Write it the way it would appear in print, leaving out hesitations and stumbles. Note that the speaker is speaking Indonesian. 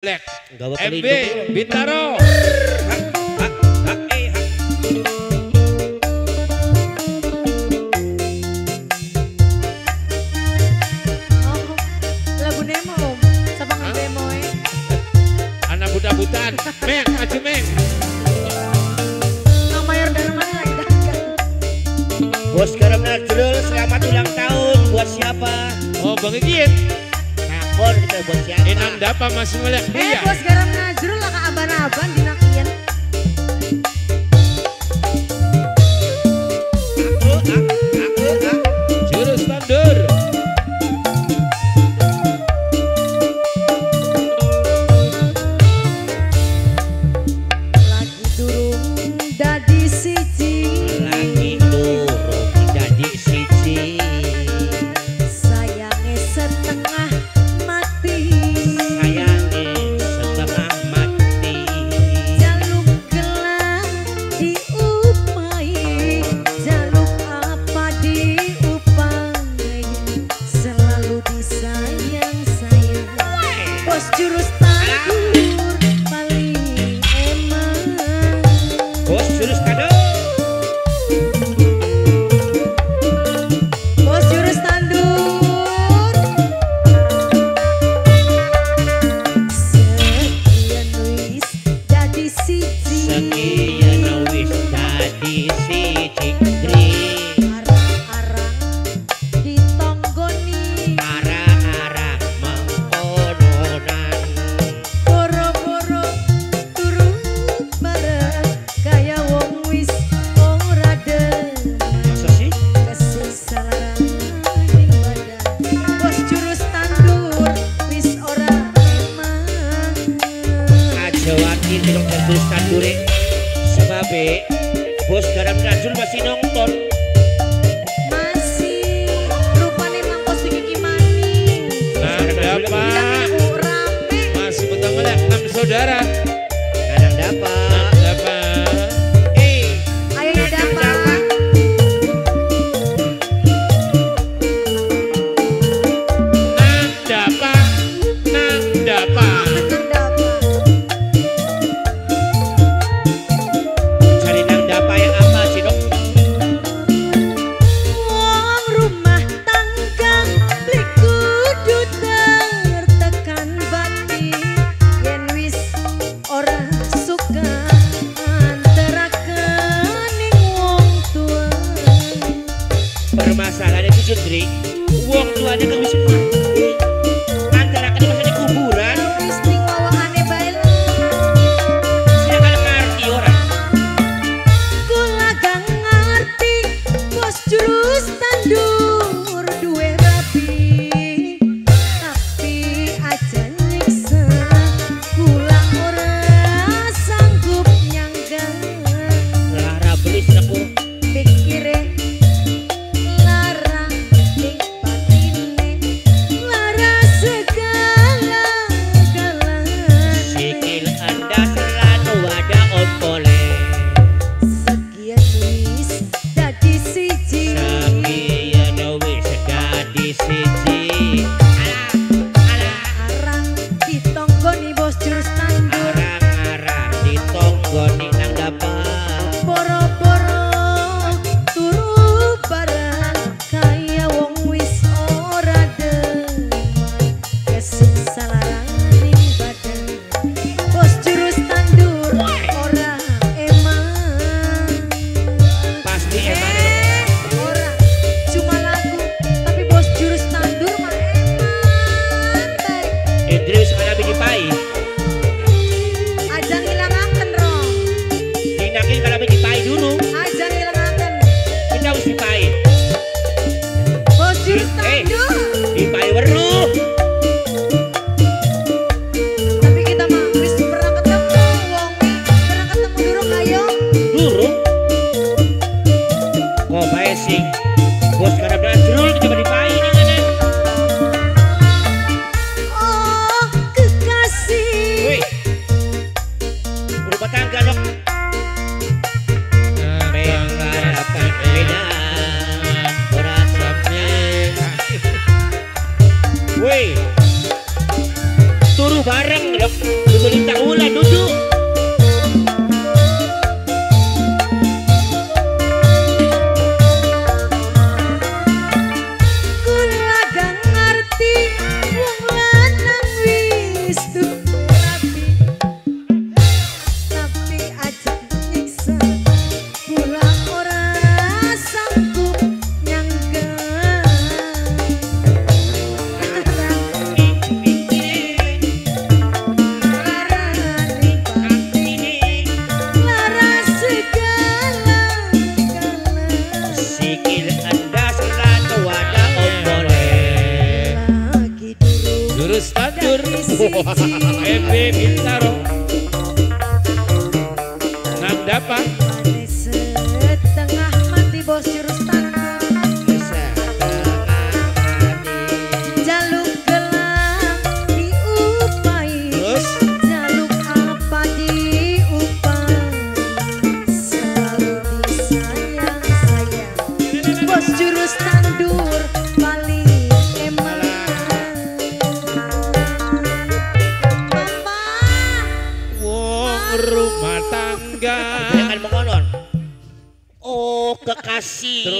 Lek Gawa MB pelindung. Bintaro. Oh, lagu Nemo om, sama Hah? ngedemoy. Anak buta-butaan. Meng, maju Meng. Nang mayor dari mana lagi dagang? Bos Garam Najrul, selamat ulang tahun. Buat siapa? Oh Bang Ikin. Nakon kita buat siapa? Enam dapa masih melek. Iya. Bos garam Najrul lah ke aban-aban di Nakian. Jurus tandur. Lagi durung dadi siji, Lagi turun jadi siji. sayange setengah mati. Sayangi setengah mati. Jaluk gelang diupai, jaluk apa diupai, selalu disayang-sayang. Bos jurus tandur paling emang. Bos jurus kado. Bos jurus tandur. Sekian wis jadi siji. Sekian wis jadi siji. Arang-arang ditonggoni, Arah-arah mengkononan. boro-boro turut bareng kaya wong wis ora demen. Masa sih? Kesisaran ning badan. Bos jurus tandur wis ora emang. Aja wati telung terus tandure. Sebab Bos Garam Najrul masih nonton. Masih rupane mangkos iki maning. Nah, dapa. Iku rame. Masih betang melek 6 saudara. Kadang dapat. Dapa. Ayo ya dapat. Nang dapa. Nang dapa. Cari nang dapa yang apa sih dok? Wong rumah tangga beli kudu tertekan batin yen wis Berita ulah duduk. Kula gak ngerti wong lanang wis rapi. Tapi aja nyiksa kula ora sanggup nyangga. Lara segala Sikil Anda selalu wadah ombole. lagi dulu Jurus tandur. siji. MB Bintaro. Nang dapat. Mane setengah mati bos jurus tandur. Jaluk gelang diupai. Terus Jaluk apa diupai. Selalu disayang-sayang. Bos jurus tandur paling emang. Bapak Wong rumah tangga. jangan mengonon. Oh kekasih.